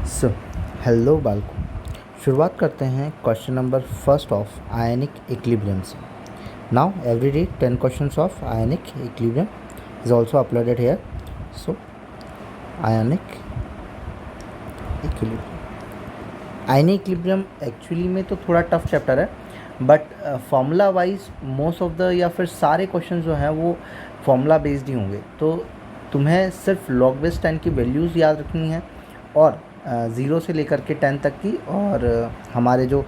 So hello बालको, शुरुआत करते हैं question number first of ionic equilibrium से। Now every day 10 questions of ionic equilibrium is also uploaded here. So ionic equilibrium, ionic equilibrium actually में तो थोड़ा tough chapter है, but formula wise most of the या फिर सारे question जो हैं वो फॉर्मूला बेस्ड ही होंगे। तो तुम्हें सिर्फ लॉग बेस 10 की वैल्यूज़ याद रखनी है और 0 से लेकर के 10 तक की, और हमारे जो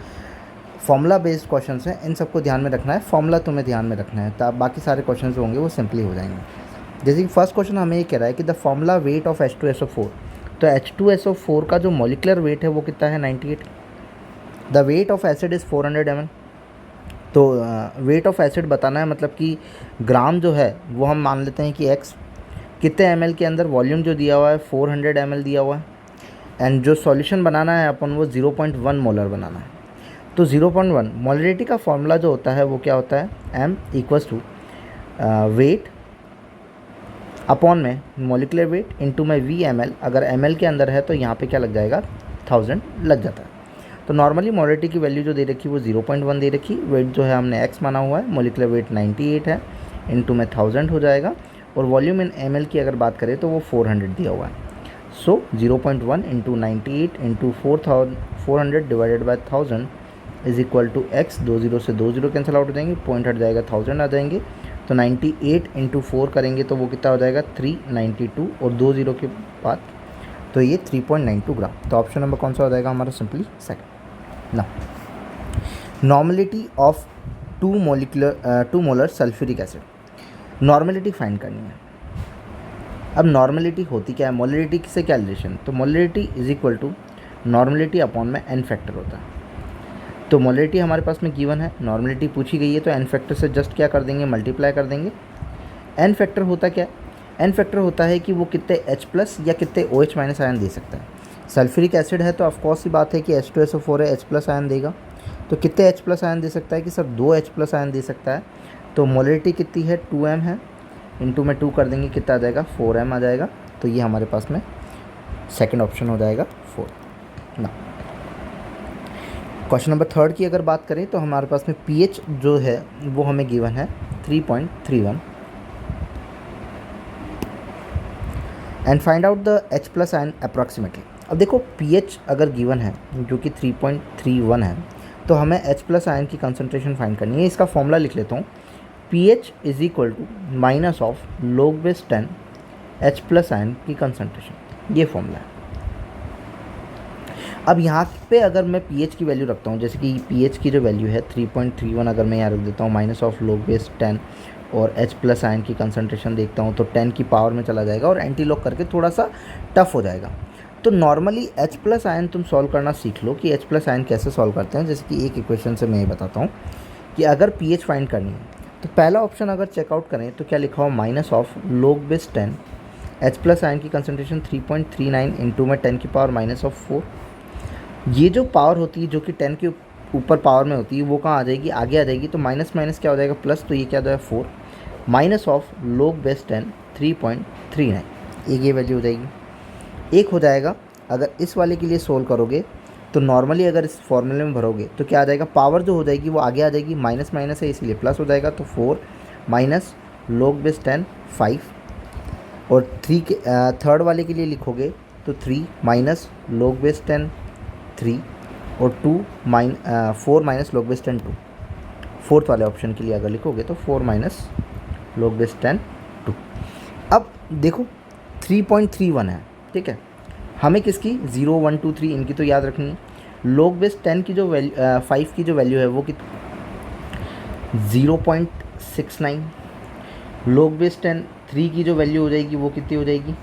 फॉर्मूला बेस्ड क्वेश्चंस हैं इन सबको ध्यान में रखना है। फॉर्मूला तुम्हें ध्यान में रखना है, तब बाकी सारे क्वेश्चन जो होंगे वो सिंपली हो जाएंगे। जैसे कि फर्स्ट क्वेश्चन हमें ये कह रहा है कि the formula weight of H2SO4। तो H2SO4 का जो मॉलिकुलर वेट है वो कितना है, 98। The weight of acid is 400 ml। तो वेट ऑफ एसिड बताना है, मतलब कि ग्राम जो है वो हम मान लेते हैं कि x, कितने ml के अंदर वॉल्यूम जो दिया हुआ है 400 ml दिया हुआ है, एंड जो सॉल्यूशन बनाना है अपन वो 0.1 मोलर बनाना है। तो 0.1 मोलरिटी का फॉर्मूला जो होता है वो क्या होता है, m equals to weight upon में मॉलिकुलर वेट इंटू में v ml। अगर ml के अंदर है तो यहाँ पे क्या लग जाएगा, 1000 लग जाता है। तो नॉर्मली मोलरिटी की वैल्यू जो दे रखी वो 0.1 दे रखी, वेट जो है हमने x माना हुआ है, मॉलिकुलर वेट 98 है, इंटू में 1000 हो जाएगा, और वॉल्यूम इन ml की अगर बात करें तो वो 400 दिया हुआ है। So 0.1 into 98 into 400 divided by 1000 is equal to x। 2 0 से 2 0 कैंसिल आउट हो जाएंगे, पॉइंट हट जाएगा, 1000 आ जाएंगे। तो 98 इंटू 4 करेंगे तो वो कितना हो जाएगा, 392, और 2 0 के बाद तो ये 3.92 ग्राम। तो ऑप्शन नंबर कौन सा हो जाएगा हमारा, सिंपली सेकंड। ना normality of 2 molar sulphuric acid, normality find करनी है। अब नॉर्मलिटी होती क्या है, मोलरिटी से क्या रिलेशन, तो molarity is equal to normality upon में एन फैक्टर होता है। तो मोलरिटी हमारे पास में गिवन है, नॉर्मलिटी पूछी गई है, तो एन फैक्टर से जस्ट क्या कर देंगे, मल्टीप्लाई कर देंगे। एन फैक्टर होता क्या है, एन फैक्टर होता है कि वो कितने H प्लस या कितने OH माइनस आयन दे सकता है। सल्फ्यूरिक एसिड है तो ऑफकोर्स ही बात है कि H2SO4 है, H प्लस आयन देगा। तो कितने H प्लस आयन दे सकता है कि सर 2 H प्लस आयन दे सकता है। तो मोलरिटी कितनी है, 2m है, इंटू में 2 कर देंगे, कितना आ जाएगा, 4m आ जाएगा। तो ये हमारे पास में सेकंड ऑप्शन हो जाएगा 4 ना। क्वेश्चन नंबर थर्ड की अगर बात करें तो हमारे पास में pH जो है वो हमें गिवन है 3.31, and find out the H plus ion approximately. अब देखो pH अगर गिवन है जो कि 3.31 है, तो हमें H प्लस आयन की कंसनट्रेशन फाइंड करनी है। इसका फॉर्मूला लिख लेता हूँ, pH is equal to minus of log base 10 H plus ion की कंसनट्रेशन, ये फॉर्मूला है। अब यहाँ पे अगर मैं pH की वैल्यू रखता हूँ, जैसे कि pH की जो वैल्यू है 3.31, अगर मैं यहाँ रख देता हूँ माइनस ऑफ log बेस 10 और H प्लस आयन की कंसनट्रेशन देखता हूँ, तो 10 की पावर में चला जाएगा और एंटी लॉग करके थोड़ा सा टफ हो जाएगा। तो नॉर्मली H प्लस आयन तुम सॉल्व करना सीख लो कि H प्लस आयन कैसे सॉल्व करते हैं। जैसे कि एक इक्वेशन से मैं ये बताता हूँ कि अगर pH फाइंड करनी है तो पहला ऑप्शन अगर चेकआउट करें तो क्या लिखा हो, minus of log base 10 H plus ion की कंसनट्रेशन 3.39 इंटू में 10 की पावर माइनस ऑफ 4। ये जो पावर होती है जो कि 10 के ऊपर पावर में होती है वो कहाँ आ जाएगी, आगे आ जाएगी। तो माइनस माइनस क्या हो जाएगा, प्लस, तो ये क्या हो जाएगा 4 माइनस ऑफ log बेस 10 3.39, एक ये वैल्यू हो जाएगी। एक हो जाएगा अगर इस वाले के लिए सोल्व करोगे तो नॉर्मली अगर इस फॉर्मूले में भरोगे तो क्या आ जाएगा, पावर जो हो जाएगी वो आगे आ जाएगी, माइनस माइनस है इसीलिए प्लस हो जाएगा। तो 4 माइनस log बेस 10 5, और 3 के थर्ड वाले के लिए लिखोगे तो 3 माइनस log बेस 10 3, और 4 माइनस log बेस 10 2। फोर्थ वाले ऑप्शन के लिए अगर लिखोगे तो 4 माइनस log बेस 10 2। अब देखो 3.31 है, ठीक है, हमें किसकी 0 1 2 3 इनकी तो याद रखनी है। log बेस 10 की जो वैल्यू 5 की जो वैल्यू है वो कितनी 0.69, log बेस 10 3 की जो वैल्यू हो जाएगी वो कितनी हो जाएगी,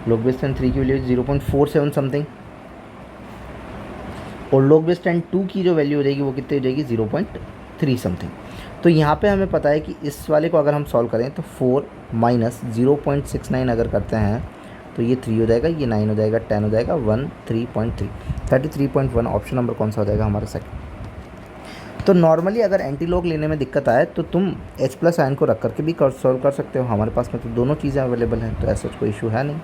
log बेस 10 3 की वैल्यू 0.47 समथिंग, और log बेस 10 2 की जो वैल्यू हो जाएगी वो कितनी हो जाएगी 0.3 समथिंग। तो यहाँ पे हमें पता है कि इस वाले को अगर हम सॉल्व करें तो 4 माइनस 0.69 अगर करते हैं तो ये 3 हो जाएगा, ये 9 हो जाएगा, 10 हो जाएगा, 1 3.3 33.1। ऑप्शन नंबर कौन सा हो जाएगा हमारा, सेकंड। तो नॉर्मली अगर एंटी लॉग लेने में दिक्कत आए तो तुम H प्लस आयन को रख करके भी सॉल्व कर सकते हो। हमारे पास में तो दोनों चीज़ें अवेलेबल हैं, तो ऐसा कोई इशू है नहीं।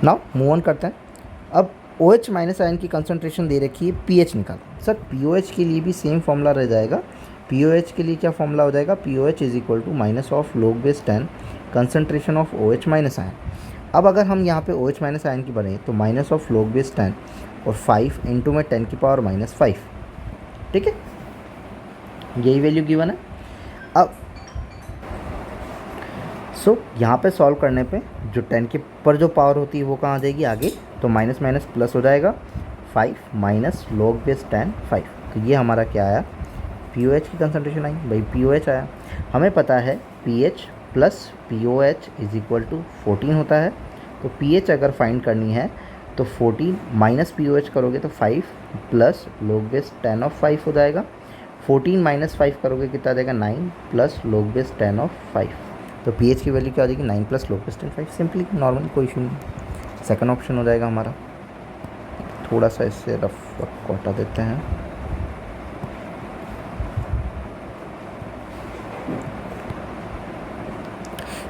नाउ मूव ऑन करते हैं। अब OH माइनस आयन की कंसंट्रेशन दे रखी है, pH निकालो। सर POH के लिए भी सेम फॉर्मूला रह जाएगा। POH के लिए क्या फॉर्मूला हो जाएगा, POH is equal to minus of log base 10 concentration of OH minus ion. अब अगर हम यहाँ पे OH माइनस आयन की बने तो माइनस ऑफ log बेस 10 और 5 इंटू में 10 की पावर माइनस 5, ठीक है, यही वैल्यू गिवन है। अब यहाँ पे सॉल्व करने पे जो 10 के पर जो पावर होती है वो कहाँ आ जाएगी आगे, तो माइनस माइनस प्लस हो जाएगा, 5 माइनस log बेस 10 5। तो ये हमारा क्या आया, POH की कंसंट्रेशन आई, भाई POH आया। हमें पता है pH plus POH is equal to 14 होता है। तो pH अगर फाइंड करनी है तो 14 माइनस POH करोगे तो 5 प्लस log बेस 10 ऑफ 5 हो जाएगा। 14 माइनस 5 करोगे कितना आ जाएगा, 9 प्लस log बेस 10 ऑफ 5। तो pH की वैल्यू क्या आ जाएगी, 9 plus log base 10 5। Simply normal, कोई इशू नहीं। सेकंड ऑप्शन हो जाएगा हमारा। थोड़ा सा इससे रफ को हटा देते हैं।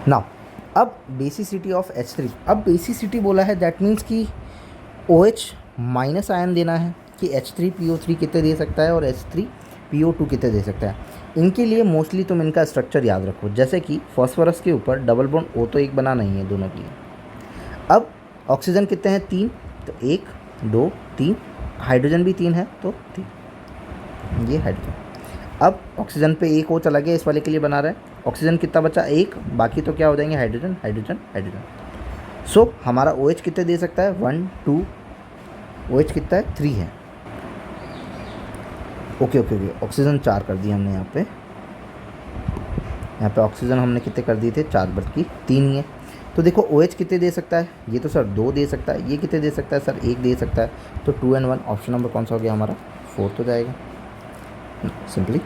नाउ अब बेसिसिटी ऑफ H3। अब बेसिसिटी बोला है, दैट मीन्स कि OH माइनस आयन देना है कि H3PO3 कितने दे सकता है और H3PO2 कितने दे सकता है। इनके लिए मोस्टली तुम इनका स्ट्रक्चर याद रखो, जैसे कि फॉस्फोरस के ऊपर डबल बॉन्ड O तो एक बना नहीं है दोनों के लिए। अब ऑक्सीजन कितने हैं, 3, तो 1 2 3, हाइड्रोजन भी 3 है तो 3, ये हाइड्रोजन। अब ऑक्सीजन पे एक O चला गया, इस वाले के लिए बना रहा है। ऑक्सीजन कितना बचा, 1, बाकी तो क्या हो जाएंगे, हाइड्रोजन हाइड्रोजन हाइड्रोजन। सो हमारा OH कितने दे सकता है, 1 2, OH कितना है, 3 है। ओके ओके ओके, ऑक्सीजन 4 कर दिया हमने यहाँ पे ऑक्सीजन हमने कितने कर दिए थे, 4 बल्कि 3 ही है। तो देखो OH कितने दे सकता है, ये तो सर 2 दे सकता है, ये कितने दे सकता है सर, 1 दे सकता है। तो 2 and 1 ऑप्शन नंबर कौन सा हो गया हमारा, 4 हो जाएगा सिंपली।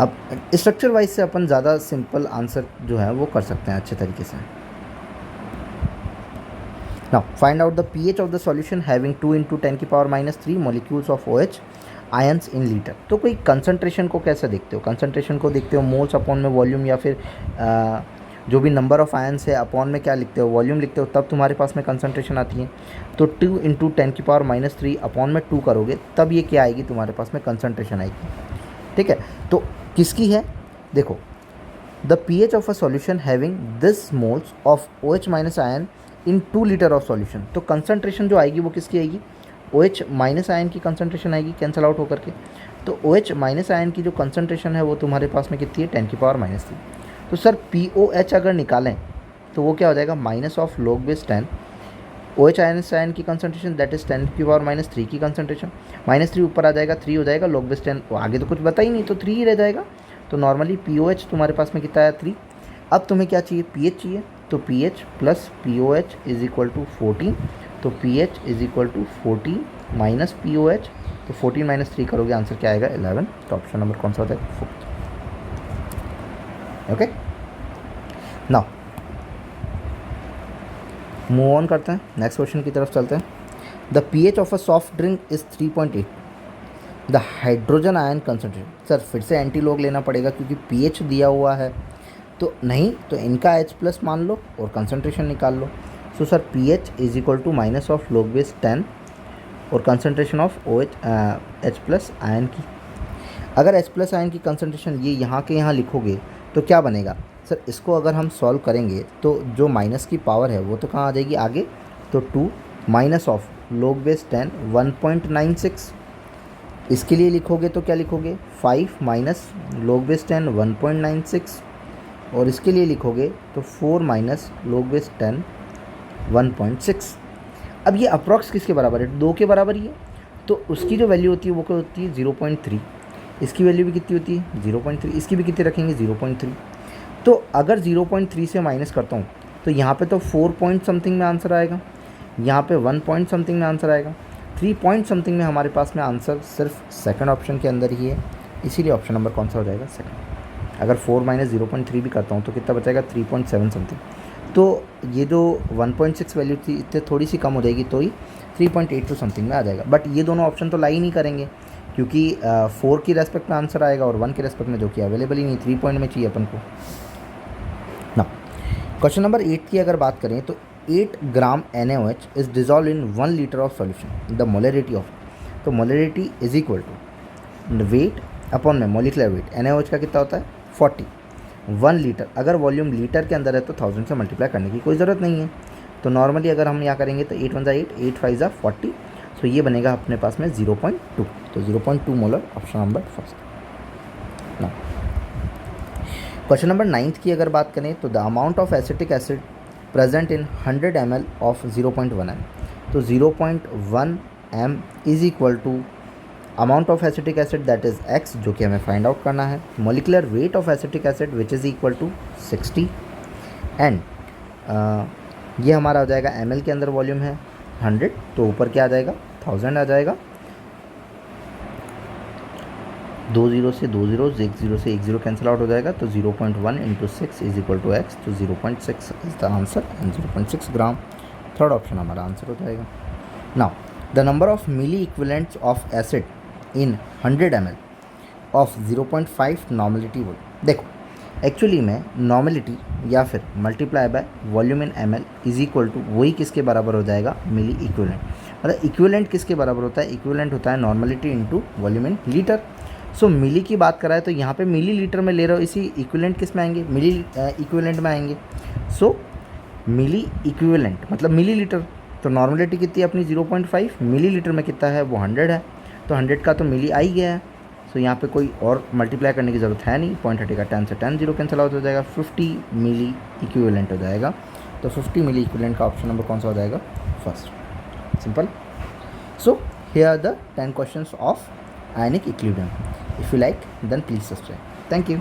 अब स्ट्रक्चर वाइज से अपन ज़्यादा सिंपल आंसर जो है वो कर सकते हैं अच्छे तरीके से। Now find out the pH of the solution having 2 into 10 की power minus 3 molecules of OH ions in litre. तो कोई कंसंट्रेशन को कैसे देखते हो, कंसंट्रेशन को देखते हो मोल्स अपॉन में वॉल्यूम, या फिर जो भी नंबर ऑफ आयंस है अपॉन में क्या लिखते हो, वॉल्यूम लिखते हो, तब तुम्हारे पास में कंसंट्रेशन आती है। तो 2 इंटू 10 की पावर माइनस 3 अपॉन में 2 करोगे तब ये क्या आएगी, तुम्हारे पास में कंसंट्रेशन आएगी, ठीक है। तो किसकी है, देखो the pH of a solution having this moles of OH minus ion in 2 litre of solution. तो कंसंट्रेशन जो आएगी वो किसकी आएगी, OH माइनस आयन की कंसंट्रेशन आएगी, कैंसिल आउट होकर के। तो OH माइनस आयन की जो कंसंट्रेशन है वो तुम्हारे पास में कितनी है, 10 की पावर माइनस 3। तो सर POH अगर निकालें तो वो क्या हो जाएगा, minus of log base 10 OH ion की कंसंट्रेशन, दैट इज 10 की पावर माइनस 3 की कंसंट्रेशन। माइनस 3 ऊपर आ जाएगा, 3 हो जाएगा, log बेस 10 आगे तो कुछ बता ही नहीं, तो 3 ही रह जाएगा। तो नॉर्मली POH तुम्हारे पास में कितना है, 3। अब तुम्हें क्या चाहिए, pH चाहिए। तो pH plus POH is equal to 14। तो pH is equal to 14 minus POH। तो 14 माइनस 3 करोगे, आंसर क्या आएगा, 11। तो ऑप्शन नंबर कौन सा होता है, 4। ओके, नाउ मूव ऑन करते हैं, नेक्स्ट क्वेश्चन की तरफ चलते हैं। The pH of a soft drink is 3.8। The hydrogen ion concentration. Sir फिर से एंटी लॉग लेना पड़ेगा क्योंकि pH दिया हुआ है, तो नहीं तो इनका H प्लस मान लो और कंसंट्रेशन निकाल लो। So sir pH is equal to minus of log base 10 और concentration of H plus ion की। अगर H प्लस आयन की कंसंट्रेशन ये यहाँ के यहाँ लिखोगे तो क्या बनेगा सर, इसको अगर हम सॉल्व करेंगे तो जो माइनस की पावर है वो तो कहाँ आ जाएगी आगे, तो 2 माइनस ऑफ log बेस 10 1.96। इसके लिए लिखोगे तो क्या लिखोगे, 5 माइनस log बेस 10 1.96, और इसके लिए लिखोगे तो 4 माइनस log बेस 10 1.6। अब ये अप्रॉक्स किसके बराबर है, 2 के बराबर ही है। तो उसकी जो वैल्यू होती है वो क्या होती है, 0.3। इसकी वैल्यू भी कितनी होती है, 0.3। इसकी भी कितनी रखेंगे, 0.3। तो अगर 0.3 से माइनस करता हूँ तो यहाँ पे तो 4 पॉइंट समथिंग में आंसर आएगा, यहाँ पे 1 पॉइंट समथिंग में आंसर आएगा, 3 पॉइंट समथिंग में हमारे पास में आंसर सिर्फ सेकंड ऑप्शन के अंदर ही है। इसीलिए ऑप्शन नंबर कौन सा हो जाएगा, सेकंड। अगर 4 माइनस 0.3 भी करता हूँ तो कितना बचेगा, 3.7 समथिंग। तो ये जो 1.6 वैल्यू थी इससे थोड़ी सी कम हो जाएगी तो ही 3.82 समथिंग में आ जाएगा। बट ये दोनों ऑप्शन तो लाई नहीं करेंगे क्योंकि 4 की रेस्पेक्ट में आंसर आएगा और 1 के रेस्पेक्ट में जो कि अवेलेबल ही नहीं, 3 पॉइंट में चाहिए अपन को ना। क्वेश्चन नंबर 8 की अगर बात करें तो 8 gram NaOH is dissolve in 1 litre of solution, the molarity of, तो molarity is equal to weight upon में मोलिकुलर वेट, NaOH का कितना होता है 40, 1 लीटर, अगर वॉल्यूम लीटर के अंदर है तो 1000 से मल्टीप्लाई करने की कोई ज़रूरत नहीं है। तो नॉर्मली अगर हम यहाँ करेंगे तो 8 1 ज़ा 8, 8 5 ज़ा 40, तो ये बनेगा अपने पास में 0.2, तो 0.2 मोलर, ऑप्शन नंबर फर्स्ट। ना क्वेश्चन नंबर 9 की अगर बात करें तो the amount of acetic acid present in 100 ml of 0.1 m, तो 0.1 m is equal to amount of acetic acid that is x, जो कि हमें फाइंड आउट करना है, molecular weight of acetic acid which is equal to 60, and ये हमारा हो जाएगा ml के अंदर वॉल्यूम है 100, तो ऊपर क्या आ जाएगा 1000 आ जाएगा, 2 0 से 2 zeros, 1 0 से 1 0 कैंसिल आउट हो जाएगा, तो 0.1 into 6 is equal to x, तो 0.6 is the answer and 0.6 gram, third option हमारा आंसर हो जाएगा। Now the number of milliequivalents of acid in 100 ml of 0.5 normality vol, देखो एक्चुअली में नॉर्मलिटी या फिर multiply by volume in ml is equal to वही किसके बराबर हो जाएगा, मिली इक्विवेलेंट, मतलब इक्विवेलेंट किसके बराबर होता है, इक्विवेलेंट होता है normality into volume in litre. So milli की बात करा है तो यहाँ पे मिली लीटर में ले रहे हो, इसी इक्विवेलेंट किस में आएंगे, मिली इक्विवेलेंट में आएंगे। सो मिली इक्विवेलेंट मतलब मिली लीटर, तो नॉर्मलिटी कितनी है अपनी 0.5, मिली लीटर में कितना है वो 100 है, तो 100 का तो मिली आ ही गया है। सो यहाँ पे कोई और मल्टीप्लाई करने की ज़रूरत है नहीं, पॉइंट हटेगा 10 से 10 0 कैंसिल आउट हो जाएगा, 50 मिली इक्विवेलेंट हो जाएगा, तो 50 मिली इक्विवेलेंट का ऑप्शन नंबर कौन सा हो जाएगा, first, simple. So here are the 10 questions of ionic equilibrium. If you like, then please subscribe. Thank you.